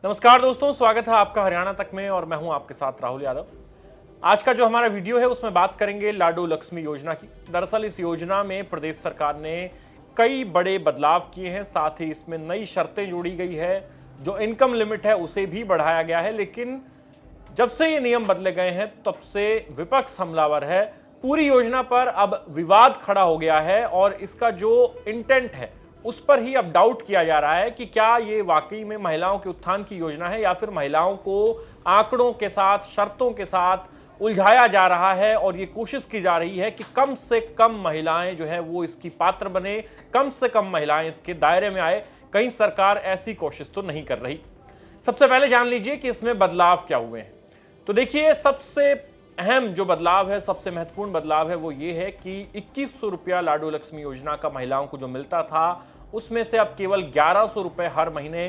नमस्कार दोस्तों, स्वागत है आपका हरियाणा तक में और मैं हूं आपके साथ राहुल यादव। आज का जो हमारा वीडियो है उसमें बात करेंगे लाडो लक्ष्मी योजना की। दरअसल इस योजना में प्रदेश सरकार ने कई बड़े बदलाव किए हैं, साथ ही इसमें नई शर्तें जोड़ी गई है। जो इनकम लिमिट है उसे भी बढ़ाया गया है, लेकिन जब से ये नियम बदले गए हैं तब से विपक्ष हमलावर है। पूरी योजना पर अब विवाद खड़ा हो गया है और इसका जो इंटेंट है उस पर ही अब डाउट किया जा रहा है कि क्या ये वाकई में महिलाओं के उत्थान की योजना है या फिर महिलाओं को आंकड़ों के साथ, शर्तों के साथ उलझाया जा रहा है और ये कोशिश की जा रही है कि कम से कम महिलाएं जो है वो इसकी पात्र बने, कम से कम महिलाएं इसके दायरे में आए। कहीं सरकार ऐसी कोशिश तो नहीं कर रही। सबसे पहले जान लीजिए कि इसमें बदलाव क्या हुए हैं। तो देखिए, सबसे अहम जो बदलाव है, सबसे महत्वपूर्ण बदलाव है वो ये है कि 2100 रुपया लाडो लक्ष्मी योजना का महिलाओं को जो मिलता था उसमें से अब केवल 1100 रुपए हर महीने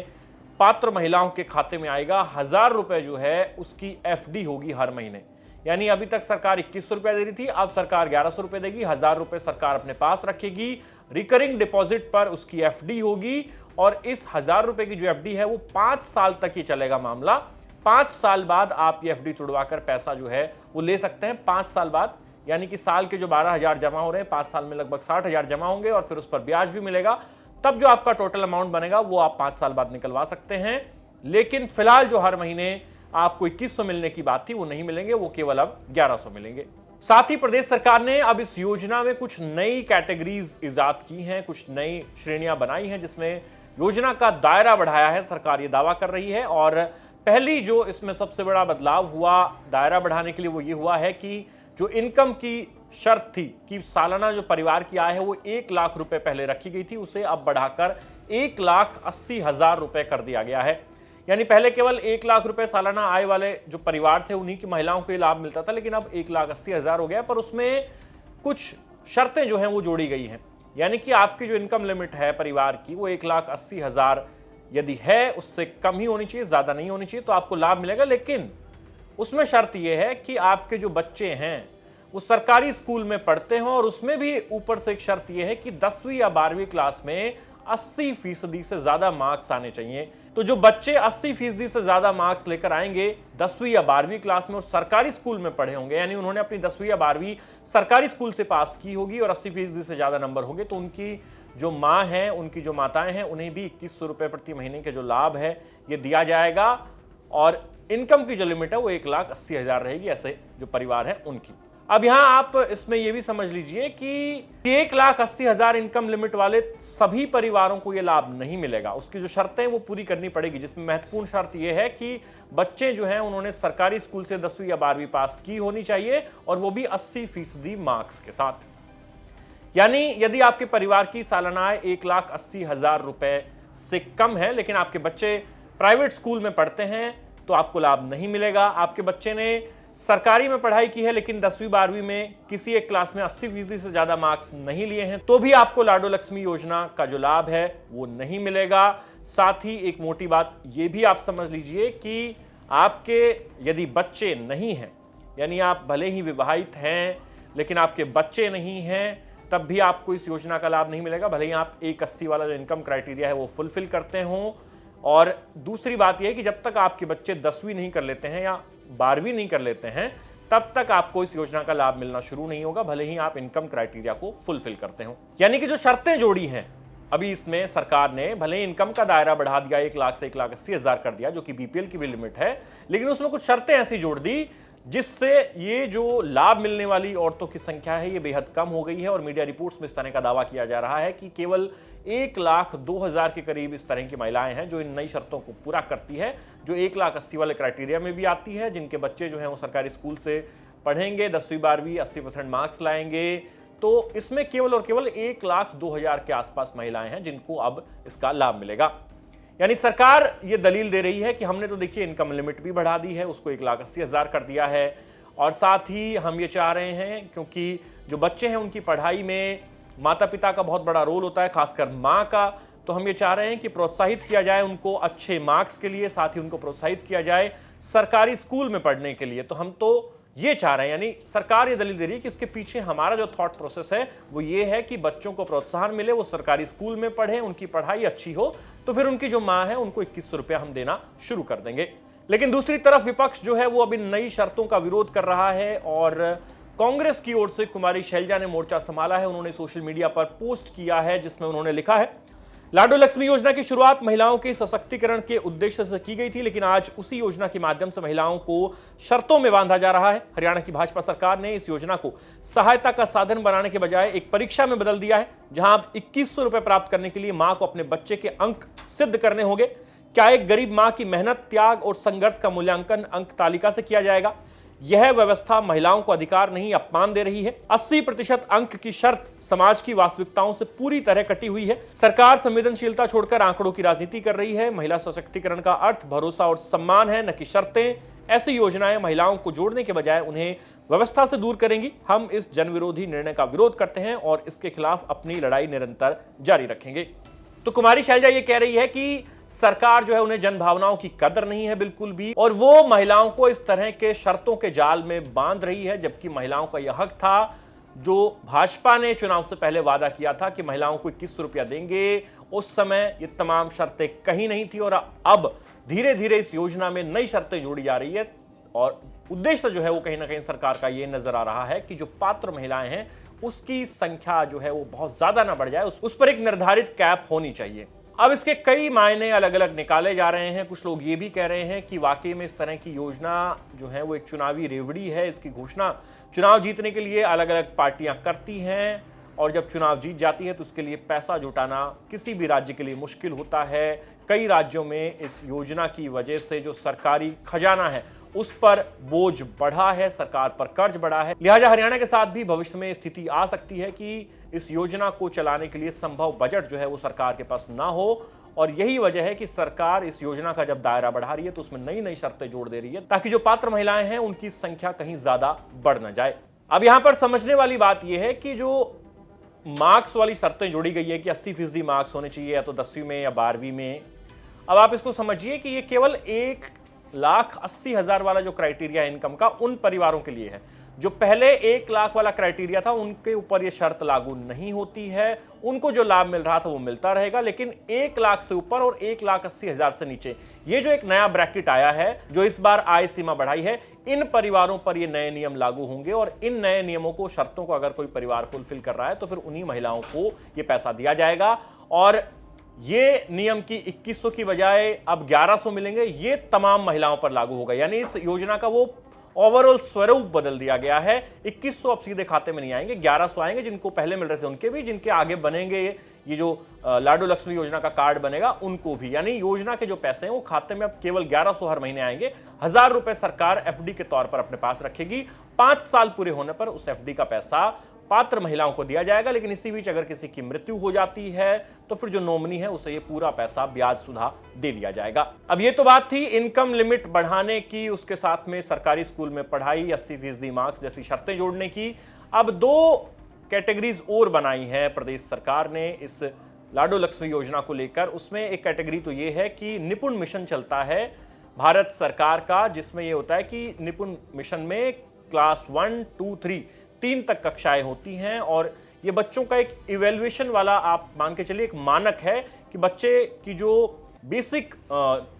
पात्र महिलाओं के खाते में आएगा। 1000 रुपए जो है उसकी एफडी होगी हर महीने। यानी अभी तक सरकार 2100 रुपया दे रही थी, अब सरकार 1100 रुपए देगी। 1000 रुपए सरकार अपने पास रखेगी, रिकरिंग डिपॉजिट पर उसकी एफडी होगी और इस 1000 रुपए की जो एफडी है वो 5 साल तक ही चलेगा मामला। 5 साल बाद आप ये एफडी तुड़वाकर पैसा जो है वो ले सकते हैं। 5 साल बाद, यानी कि साल के जो 12,000 जमा हो रहे हैं, 5 साल में लगभग 60,000 जमा होंगे और फिर उस पर ब्याज भी मिलेगा। तब जो आपका टोटल अमाउंट बनेगा वो आप 5 साल बाद निकलवा सकते हैं। लेकिन फिलहाल जो हर महीने आपको 2100 मिलने की बात थी वो नहीं मिलेंगे, वो केवल अब 1100 मिलेंगे। साथ ही प्रदेश सरकार ने अब इस योजना में कुछ नई कैटेगरीज इजाद की हैं, कुछ नई श्रेणियां बनाई हैं जिसमें योजना का दायरा बढ़ाया है, सरकार ये दावा कर रही है। और पहली जो इसमें सबसे बड़ा बदलाव हुआ दायरा बढ़ाने के लिए वो ये हुआ है कि जो इनकम की शर्त थी कि सालाना जो परिवार की आय है वो 1 लाख रुपए पहले रखी गई थी, उसे अब बढ़ाकर 1,80,000 रुपए कर दिया गया है। यानी पहले केवल 1 लाख रुपए सालाना आय वाले जो परिवार थे उन्हीं की महिलाओं को ये लाभ मिलता था, लेकिन अब 1,80,000 हो गया। पर उसमें कुछ शर्तें जो हैं वो जोड़ी गई हैं। यानी कि आपकी जो इनकम लिमिट है परिवार की वो 1,80,000 यदि है, उससे कम ही होनी चाहिए, ज्यादा नहीं होनी चाहिए, तो आपको लाभ मिलेगा। लेकिन उसमें शर्त यह है कि आपके जो बच्चे हैं वो सरकारी स्कूल में पढ़ते हों और उसमें भी ऊपर से एक शर्त यह है कि 10वीं या 12वीं क्लास में 80% से ज्यादा मार्क्स आने चाहिए। तो जो बच्चे 80% से ज्यादा मार्क्स लेकर आएंगे 10वीं या 12वीं क्लास में और सरकारी स्कूल में पढ़े होंगे, यानी उन्होंने अपनी 10वीं या 12वीं सरकारी स्कूल से पास की होगी और 80% से ज्यादा नंबर होंगे, तो उनकी जो माँ हैं, उनकी जो माताएं हैं, उन्हें भी 2100 रुपए प्रति महीने के जो लाभ है ये दिया जाएगा। और इनकम की जो लिमिट है वो 1,80,000 रहेगी, ऐसे जो परिवार है उनकी। अब यहां आप इसमें यह भी समझ लीजिए कि 1,80,000 इनकम लिमिट वाले सभी परिवारों को यह लाभ नहीं मिलेगा। उसकी जो शर्तें वो पूरी करनी पड़ेगी, जिसमें महत्वपूर्ण शर्त यह है कि बच्चे जो हैं उन्होंने सरकारी स्कूल से 10वीं या 12वीं पास की होनी चाहिए और वो भी 80% मार्क्स के साथ। यानी यदि आपके परिवार की सालाना आय 1,80,000 रुपए से कम है लेकिन आपके बच्चे प्राइवेट स्कूल में पढ़ते हैं तो आपको लाभ नहीं मिलेगा। आपके बच्चे ने सरकारी में पढ़ाई की है लेकिन 10वीं 12वीं में किसी एक क्लास में 80% से ज्यादा मार्क्स नहीं लिए हैं तो भी आपको लाडो लक्ष्मी योजना का जो लाभ है वो नहीं मिलेगा। साथ ही एक मोटी बात ये भी आप समझ लीजिए कि आपके यदि बच्चे नहीं हैं, यानी आप भले ही विवाहित हैं लेकिन आपके बच्चे नहीं हैं, तब भी आपको इस योजना का लाभ नहीं मिलेगा, भले ही आप 180 वाला जो इनकम क्राइटेरिया है वो फुलफिल करते हों। और दूसरी बात यह है कि जब तक आपके बच्चे 10वीं नहीं कर लेते हैं या 12वीं नहीं कर लेते हैं तब तक आपको इस योजना का लाभ मिलना शुरू नहीं होगा, भले ही आप इनकम क्राइटेरिया को फुलफिल करते हो। यानी कि जो शर्तें जोड़ी हैं अभी इसमें सरकार ने, भले ही इनकम का दायरा बढ़ा दिया, 1 लाख से 1,80,000 कर दिया जो कि बीपीएल की भी लिमिट है, लेकिन उसमें कुछ शर्तें ऐसी जोड़ दी जिससे ये जो लाभ मिलने वाली औरतों की संख्या है ये बेहद कम हो गई है। और मीडिया रिपोर्ट्स में इस तरह का दावा किया जा रहा है कि केवल 1,02,000 के करीब इस तरह की महिलाएं हैं जो इन नई शर्तों को पूरा करती है, जो 1,80,000 वाले क्राइटेरिया में भी आती है, जिनके बच्चे जो हैं वो सरकारी स्कूल से पढ़ेंगे, 10वीं 12वीं 80% मार्क्स लाएंगे। तो इसमें केवल और केवल 1,02,000 के आसपास महिलाएं हैं जिनको अब इसका लाभ मिलेगा। यानी सरकार ये दलील दे रही है कि हमने तो देखिए इनकम लिमिट भी बढ़ा दी है, उसको 1,80,000 कर दिया है और साथ ही हम ये चाह रहे हैं क्योंकि जो बच्चे हैं उनकी पढ़ाई में माता पिता का बहुत बड़ा रोल होता है, खासकर माँ का, तो हम ये चाह रहे हैं कि प्रोत्साहित किया जाए उनको अच्छे मार्क्स के लिए, साथ ही उनको प्रोत्साहित किया जाए सरकारी स्कूल में पढ़ने के लिए। तो हम तो ये चाह रहे हैं, यानी सरकार ये दलील दे रही है कि इसके पीछे हमारा जो थॉट प्रोसेस है वो ये है कि बच्चों को प्रोत्साहन मिले, वो सरकारी स्कूल में पढ़े, उनकी पढ़ाई अच्छी हो, तो फिर उनकी जो मां है उनको 2100 रुपया हम देना शुरू कर देंगे। लेकिन दूसरी तरफ विपक्ष जो है वो अभी नई शर्तों का विरोध कर रहा है और कांग्रेस की ओर से कुमारी शैलजा ने मोर्चा संभाला है। उन्होंने सोशल मीडिया पर पोस्ट किया है जिसमें उन्होंने लिखा है, लाडो लक्ष्मी योजना की शुरुआत महिलाओं के सशक्तिकरण के उद्देश्य से की गई थी, लेकिन आज उसी योजना के माध्यम से महिलाओं को शर्तों में बांधा जा रहा है। हरियाणा की भाजपा सरकार ने इस योजना को सहायता का साधन बनाने के बजाय एक परीक्षा में बदल दिया है, जहां अब 2100 रुपए प्राप्त करने के लिए मां को अपने बच्चे के अंक सिद्ध करने होंगे। क्या एक गरीब मां की मेहनत, त्याग और संघर्ष का मूल्यांकन अंक तालिका से किया जाएगा? यह व्यवस्था महिलाओं को अधिकार नहीं, अपमान दे रही है। 80% अंक की शर्त समाज की वास्तविकताओं से पूरी तरह कटी हुई है। सरकार संवेदनशीलता छोड़कर आंकड़ों की राजनीति कर रही है। महिला सशक्तिकरण का अर्थ भरोसा और सम्मान है, न कि शर्तें। ऐसी योजनाएं महिलाओं को जोड़ने के बजाय उन्हें व्यवस्था से दूर करेंगी। हम इस जनविरोधी निर्णय का विरोध करते हैं और इसके खिलाफ अपनी लड़ाई निरंतर जारी रखेंगे। तो कुमारी शैलजा ये कह रही है कि सरकार जो है उन्हें जन भावनाओं की कदर नहीं है बिल्कुल भी, और वो महिलाओं को इस तरह के शर्तों के जाल में बांध रही है, जबकि महिलाओं का यह हक था जो भाजपा ने चुनाव से पहले वादा किया था कि महिलाओं को 2100 रुपया देंगे। उस समय ये तमाम शर्तें कहीं नहीं थी और अब धीरे धीरे इस योजना में नई शर्तें जोड़ी जा रही है और उद्देश्य जो है वो कहीं ना कहीं सरकार का ये नजर आ रहा है कि जो पात्र महिलाएं हैं उसकी संख्या जो है वो बहुत ज्यादा ना बढ़ जाए, उस पर एक निर्धारित कैप होनी चाहिए। अब इसके कई मायने अलग अलग निकाले जा रहे हैं। कुछ लोग ये भी कह रहे हैं कि वाकई में इस तरह की योजना जो है वो एक चुनावी रेवड़ी है। इसकी घोषणा चुनाव जीतने के लिए अलग अलग पार्टियां करती हैं और जब चुनाव जीत जाती है तो उसके लिए पैसा जुटाना किसी भी राज्य के लिए मुश्किल होता है। कई राज्यों में इस योजना की वजह से जो सरकारी खजाना है उस पर बोझ बढ़ा है, सरकार पर कर्ज बढ़ा है। लिहाजा हरियाणा के साथ भी भविष्य में स्थिति आ सकती है कि इस योजना को चलाने के लिए संभव बजट जो है वो सरकार के पास ना हो, और यही वजह है कि सरकार इस योजना का जब दायरा बढ़ा रही है तो उसमें नई नई शर्तें जोड़ दे रही है ताकि जो पात्र महिलाएं हैं उनकी संख्या कहीं ज्यादा बढ़ न जाए। अब यहां पर समझने वाली बात यह है कि जो मार्क्स वाली शर्तें जोड़ी गई है कि 80% मार्क्स होने चाहिए या तो 10वीं में या 12वीं में, अब आप इसको समझिए कि ये केवल 1,80,000 वाला जो क्राइटेरिया है इनकम का उन परिवारों के लिए है। जो पहले 1 लाख वाला क्राइटेरिया था उनके ऊपर ये शर्त लागू नहीं होती है, उनको जो लाभ मिल रहा था वो मिलता रहेगा। लेकिन 1 लाख से ऊपर और 1,80,000 से नीचे ये जो एक नया ब्रैकेट आया है, जो इस बार आय सीमा बढ़ाई है, इन परिवारों पर ये नए नियम लागू होंगे और इन नए नियमों को, शर्तों को अगर कोई परिवार फुलफिल कर रहा है तो फिर उन्हीं महिलाओं को ये पैसा दिया जाएगा। और ये नियम की 2100 की बजाय अब 1100 मिलेंगे, ये तमाम महिलाओं पर लागू होगा। यानी इस योजना का वो ओवरऑल स्वरूप बदल दिया गया है। 2100 अब सीधे खाते में नहीं आएंगे, 1100 आएंगे। जिनको पहले मिल रहे थे उनके भी, जिनके आगे बनेंगे ये जो लाडो लक्ष्मी योजना का कार्ड बनेगा उनको भी। यानी योजना के जो पैसे हैं वो खाते में अब केवल 1100 हर महीने आएंगे। 1000 रुपए सरकार एफडी के तौर पर अपने पास रखेगी। 5 साल पूरे होने पर उस एफडी का पैसा पात्र महिलाओं को दिया जाएगा। लेकिन इसी बीच अगर किसी की मृत्यु हो जाती है तो फिर जो नॉमिनी है उसे ये पूरा पैसा ब्याज सुधा दे दिया जाएगा। अब ये तो बात थी इनकम लिमिट बढ़ाने की, उसके साथ में सरकारी स्कूल में पढ़ाई, 80% मार्क्स जैसी शर्तें जोड़ने की। अब 2 कैटेगरीज और बनाई है प्रदेश सरकार ने इस लाडो लक्ष्मी योजना को लेकर। उसमें एक कैटेगरी तो ये है कि निपुण मिशन चलता है भारत सरकार का, जिसमें यह होता है कि निपुण मिशन में क्लास 1, 2, 3 तक कक्षाएं होती हैं और ये बच्चों का एक इवैल्यूएशन वाला, आप मान के चलिए एक मानक है कि बच्चे की जो बेसिक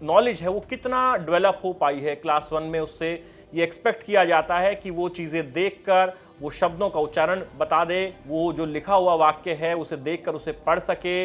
नॉलेज है वो कितना डेवलप हो पाई है। क्लास 1 में उससे ये एक्सपेक्ट किया जाता है कि वो चीज़ें देखकर वो शब्दों का उच्चारण बता दे, वो जो लिखा हुआ वाक्य है उसे देखकर उसे पढ़ सके।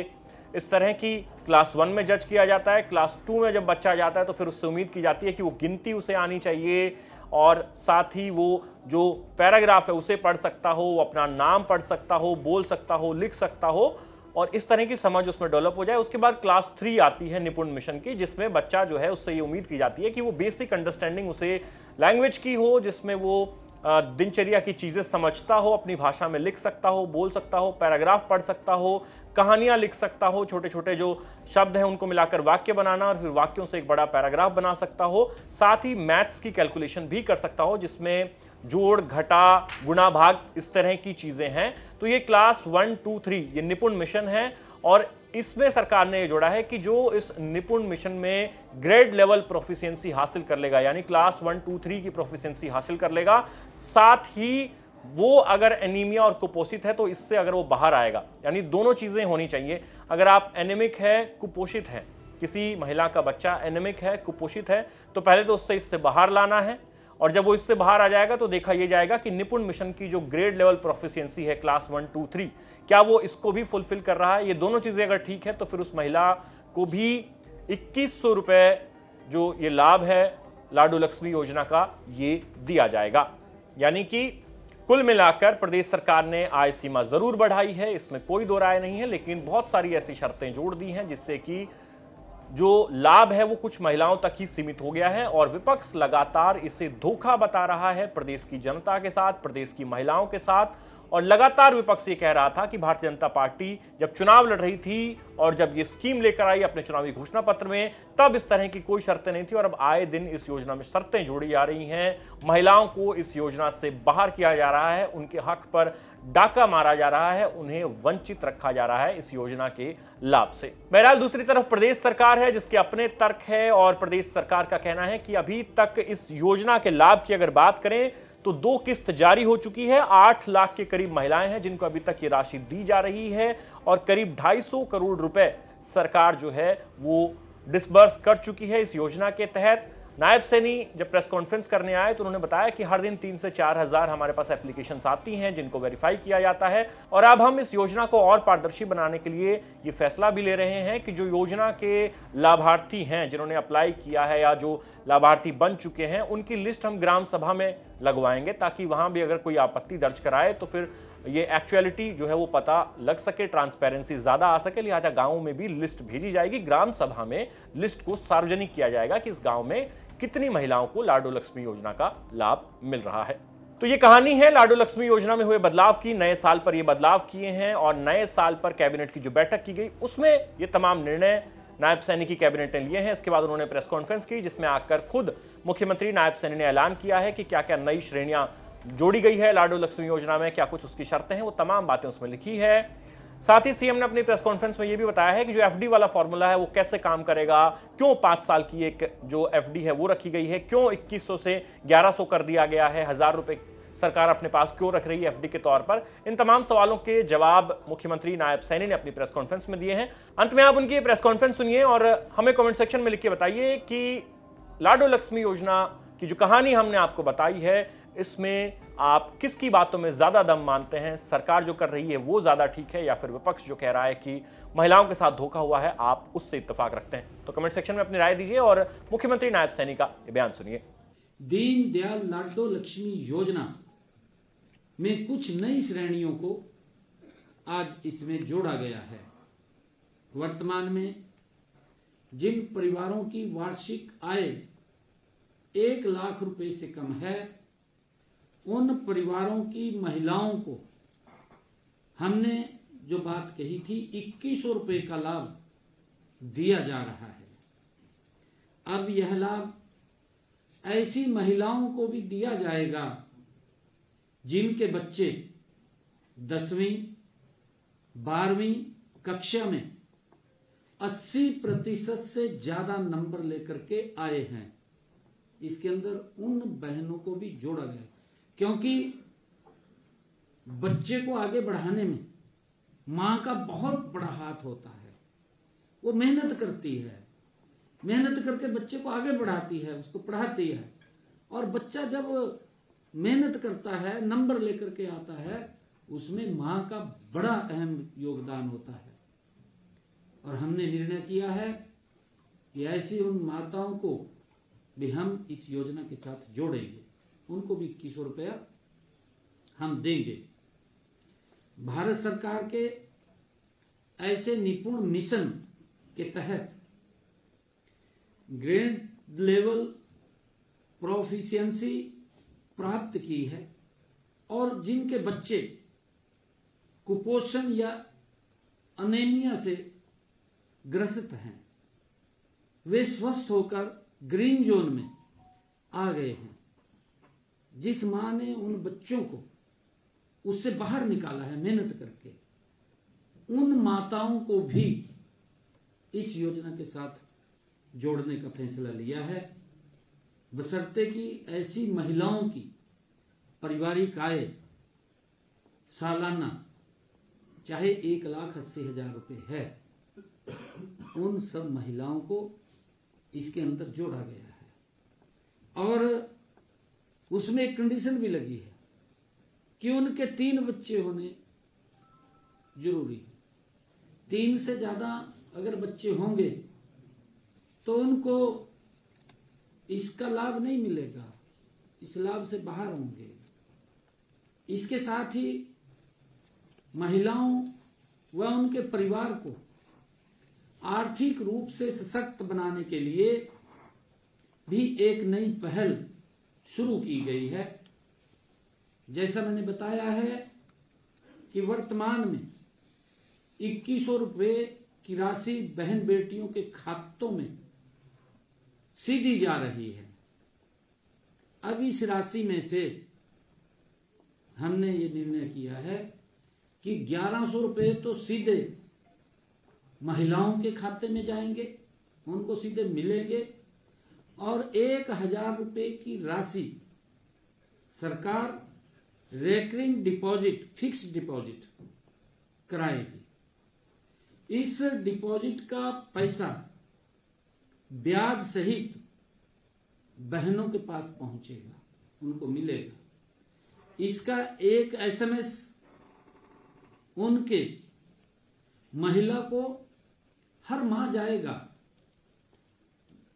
इस तरह की क्लास 1 में जज किया जाता है। क्लास 2 में जब बच्चा जाता है तो फिर उससे उम्मीद की जाती है कि वो गिनती उसे आनी चाहिए और साथ ही वो जो पैराग्राफ है उसे पढ़ सकता हो, वो अपना नाम पढ़ सकता हो, बोल सकता हो, लिख सकता हो और इस तरह की समझ उसमें डेवलप हो जाए। उसके बाद क्लास 3 आती है निपुण मिशन की, जिसमें बच्चा जो है उससे ये उम्मीद की जाती है कि वो बेसिक अंडरस्टैंडिंग उसे लैंग्वेज की हो, जिसमें वो दिनचर्या की चीज़ें समझता हो, अपनी भाषा में लिख सकता हो, बोल सकता हो, पैराग्राफ पढ़ सकता हो, कहानियां लिख सकता हो, छोटे छोटे जो शब्द हैं उनको मिलाकर वाक्य बनाना और फिर वाक्यों से एक बड़ा पैराग्राफ बना सकता हो। साथ ही मैथ्स की कैलकुलेशन भी कर सकता हो, जिसमें जोड़, घटा, गुणा, भाग, इस तरह की चीज़ें हैं। तो ये क्लास 1, 2, 3 ये निपुण मिशन है और इसमें सरकार ने ये जोड़ा है कि जो इस निपुण मिशन में ग्रेड लेवल प्रोफिशिएंसी हासिल कर लेगा, यानी क्लास 1, 2, 3 की प्रोफिशिएंसी हासिल कर लेगा, साथ ही वो अगर एनीमिया और कुपोषित है तो इससे अगर वो बाहर आएगा, यानी दोनों चीजें होनी चाहिए। अगर आप एनीमिक है, कुपोषित है, किसी महिला का बच्चा एनीमिक है, कुपोषित है, तो पहले तो उससे इससे बाहर लाना है, और जब वो इससे बाहर आ जाएगा तो देखा यह जाएगा कि निपुण मिशन की जो ग्रेड लेवल प्रोफिशिएंसी है क्लास 1, 2, 3, क्या वो इसको भी फुलफिल कर रहा है। ये दोनों चीजें अगर ठीक है तो फिर उस महिला को भी 2100 रुपए जो ये लाभ है लाडू लक्ष्मी योजना का, ये दिया जाएगा। यानी कि कुल मिलाकर प्रदेश सरकार ने आय सीमा जरूर बढ़ाई है, इसमें कोई दो राय नहीं है, लेकिन बहुत सारी ऐसी शर्तें जोड़ दी हैं जिससे कि जो लाभ है वो कुछ महिलाओं तक ही सीमित हो गया है, और विपक्ष लगातार इसे धोखा बता रहा है प्रदेश की जनता के साथ, प्रदेश की महिलाओं के साथ। और लगातार विपक्ष ये कह रहा था कि भारतीय जनता पार्टी जब चुनाव लड़ रही थी और जब ये स्कीम लेकर आई अपने चुनावी घोषणा पत्र में, तब इस तरह की कोई शर्तें नहीं थी, और अब आए दिन इस योजना में शर्तें जोड़ी जा रही हैं। महिलाओं को इस योजना से बाहर किया जा रहा है, उनके हक पर डाका मारा जा रहा है, उन्हें वंचित रखा जा रहा है इस योजना के लाभ से। बहरहाल दूसरी तरफ प्रदेश सरकार है जिसके अपने तर्क है, और प्रदेश सरकार का कहना है कि अभी तक इस योजना के लाभ की अगर बात करें तो 2 किस्त जारी हो चुकी है। 8 लाख के करीब महिलाएं हैं जिनको अभी तक ये राशि दी जा रही है, और करीब 250 करोड़ रुपए सरकार जो है वो डिसबर्स कर चुकी है इस योजना के तहत। नायब सैनी जब प्रेस कॉन्फ्रेंस करने आए तो उन्होंने बताया कि हर दिन 3 से 4 हजार हमारे पास एप्लीकेशंस आती हैं जिनको वेरीफाई किया जाता है, और अब हम इस योजना को और पारदर्शी बनाने के लिए ये फैसला भी ले रहे हैं कि जो योजना के लाभार्थी हैं जिन्होंने अप्लाई किया है या जो लाभार्थी बन चुके हैं, उनकी लिस्ट हम ग्राम सभा में लगवाएंगे, ताकि वहां भी अगर कोई आपत्ति दर्ज कराए तो फिर ये एक्चुअलिटी जो है वो पता लग सके, ट्रांसपेरेंसी ज्यादा आ सके। लिहाजा गांवों में भी लिस्ट भेजी जाएगी, ग्राम सभा में लिस्ट को सार्वजनिक किया जाएगा कि इस गांव में कितनी महिलाओं को लाडू लक्ष्मी योजना का लाभ मिल रहा है। तो ये कहानी है लाडू लक्ष्मी योजना में हुए बदलाव की। नए साल पर ये बदलाव किए हैं, और नए साल पर कैबिनेट की जो बैठक की गई उसमें ये तमाम निर्णय नायब सैनी की कैबिनेट ने लिए हैं। इसके बाद उन्होंने प्रेस कॉन्फ्रेंस की जिसमें आकर खुद मुख्यमंत्री नायब सैनी ने ऐलान किया है कि क्या क्या नई श्रेणियां जोड़ी गई है लाडू लक्ष्मी योजना में, क्या कुछ उसकी शर्तें हैं, वो तमाम बातें उसमें लिखी है। साथ ही सीएम ने अपनी प्रेस कॉन्फ्रेंस में यह भी बताया है कि जो एफडी वाला फॉर्मूला है वो कैसे काम करेगा, क्यों 5 साल की एक जो एफडी है वो रखी गई है, क्यों 2100 से 1100 कर दिया गया है, 1000 रुपए सरकार अपने पास क्यों रख रही है एफडी के तौर पर। इन तमाम सवालों के जवाब मुख्यमंत्री नायब सैनी ने अपनी प्रेस कॉन्फ्रेंस में दिए हैं। अंत में आप उनकी प्रेस कॉन्फ्रेंस सुनिए और हमें कमेंट सेक्शन में लिख के बताइए कि लाडू लक्ष्मी योजना की जो कहानी हमने आपको बताई है, इसमें आप किसकी बातों में ज्यादा दम मानते हैं, सरकार जो कर रही है वो ज्यादा ठीक है, या फिर विपक्ष जो कह रहा है कि महिलाओं के साथ धोखा हुआ है, आप उससे इत्तेफाक रखते हैं। तो कमेंट सेक्शन में अपनी राय दीजिए और मुख्यमंत्री नायब सैनी का बयान सुनिए। दीन दयाल लाडो लक्ष्मी योजना में कुछ नई श्रेणियों को आज इसमें जोड़ा गया है। वर्तमान में जिन परिवारों की वार्षिक आय 1 लाख रुपए से कम है, उन परिवारों की महिलाओं को हमने जो बात कही थी 2100 रुपए का लाभ दिया जा रहा है। अब यह लाभ ऐसी महिलाओं को भी दिया जाएगा जिनके बच्चे 10वीं 12वीं कक्षा में 80% से ज्यादा नंबर लेकर के आए हैं। इसके अंदर उन बहनों को भी जोड़ा गया, क्योंकि बच्चे को आगे बढ़ाने में मां का बहुत बड़ा हाथ होता है। वो मेहनत करती है, मेहनत करके बच्चे को आगे बढ़ाती है, उसको पढ़ाती है, और बच्चा जब मेहनत करता है, नंबर लेकर के आता है, उसमें मां का बड़ा अहम योगदान होता है। और हमने निर्णय किया है कि ऐसी उन माताओं को भी हम इस योजना के साथ जोड़ेंगे, उनको भी 2100 रुपया हम देंगे। भारत सरकार के ऐसे निपुण मिशन के तहत ग्रेड लेवल प्रोफिशिएंसी प्राप्त की है, और जिनके बच्चे कुपोषण या अनीमिया से ग्रसित हैं, वे स्वस्थ होकर ग्रीन जोन में आ गए हैं। जिस मां ने उन बच्चों को उससे बाहर निकाला है मेहनत करके, उन माताओं को भी इस योजना के साथ जोड़ने का फैसला लिया है, बशर्ते कि ऐसी महिलाओं की पारिवारिक आय सालाना चाहे 1,80,000 रुपये है, उन सब महिलाओं को इसके अंदर जोड़ा गया है। और उसमें एक कंडीशन भी लगी है कि उनके 3 बच्चे होने जरूरी है। 3 से ज्यादा अगर बच्चे होंगे तो उनको इसका लाभ नहीं मिलेगा, इस लाभ से बाहर होंगे। इसके साथ ही महिलाओं व उनके परिवार को आर्थिक रूप से सशक्त बनाने के लिए भी एक नई पहल शुरू की गई है। जैसा मैंने बताया है कि वर्तमान में 2100 रुपये की राशि बहन बेटियों के खातों में सीधी जा रही है। अब इस राशि में से हमने ये निर्णय किया है कि 1100 रुपये तो सीधे महिलाओं के खाते में जाएंगे, उनको सीधे मिलेंगे, और 1,000 रुपये की राशि सरकार रेकरिंग डिपॉजिट, फिक्स्ड डिपॉजिट कराएगी। इस डिपॉजिट का पैसा ब्याज सहित बहनों के पास पहुंचेगा, उनको मिलेगा। इसका एक SMS उनके महिला को हर माह जाएगा।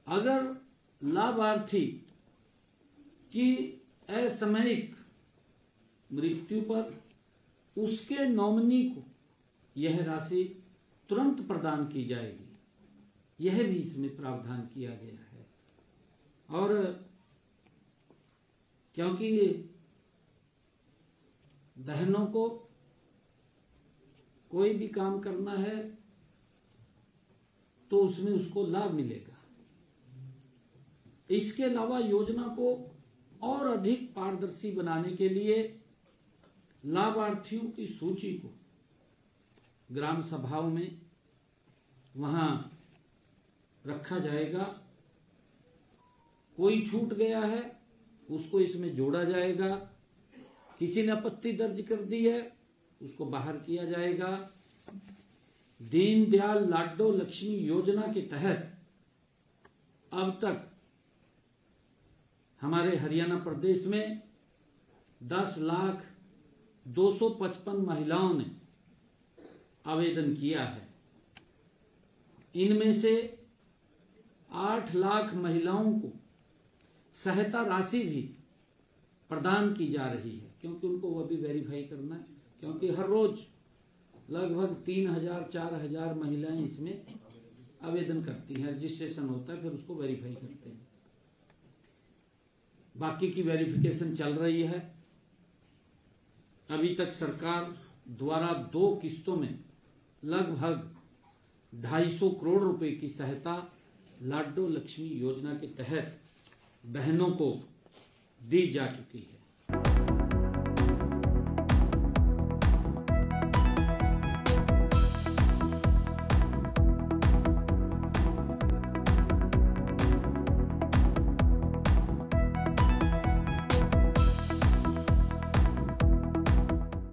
अगर लाभार्थी की असामयिक मृत्यु पर उसके नॉमिनी को यह राशि तुरंत प्रदान की जाएगी, यह भी इसमें प्रावधान किया गया है। और क्योंकि बहनों को कोई भी काम करना है तो उसमें उसको लाभ मिलेगा। इसके अलावा योजना को और अधिक पारदर्शी बनाने के लिए लाभार्थियों की सूची को ग्राम सभाओं में वहां रखा जाएगा। कोई छूट गया है उसको इसमें जोड़ा जाएगा, किसी ने आपत्ति दर्ज कर दी है उसको बाहर किया जाएगा। दीनदयाल लाडो लक्ष्मी योजना के तहत अब तक हमारे हरियाणा प्रदेश में 10,255 महिलाओं ने आवेदन किया है। इनमें से 8 लाख महिलाओं को सहायता राशि भी प्रदान की जा रही है, क्योंकि उनको वह भी वेरीफाई करना है, क्योंकि हर रोज लगभग 3,000-4,000 महिलाएं इसमें आवेदन करती हैं। रजिस्ट्रेशन होता है, फिर उसको वेरीफाई करते हैं। बाकी की वेरिफिकेशन चल रही है। अभी तक सरकार द्वारा 2 किस्तों में लगभग 250 करोड़ रुपए की सहायता लाडो लक्ष्मी योजना के तहत बहनों को दी जा चुकी है।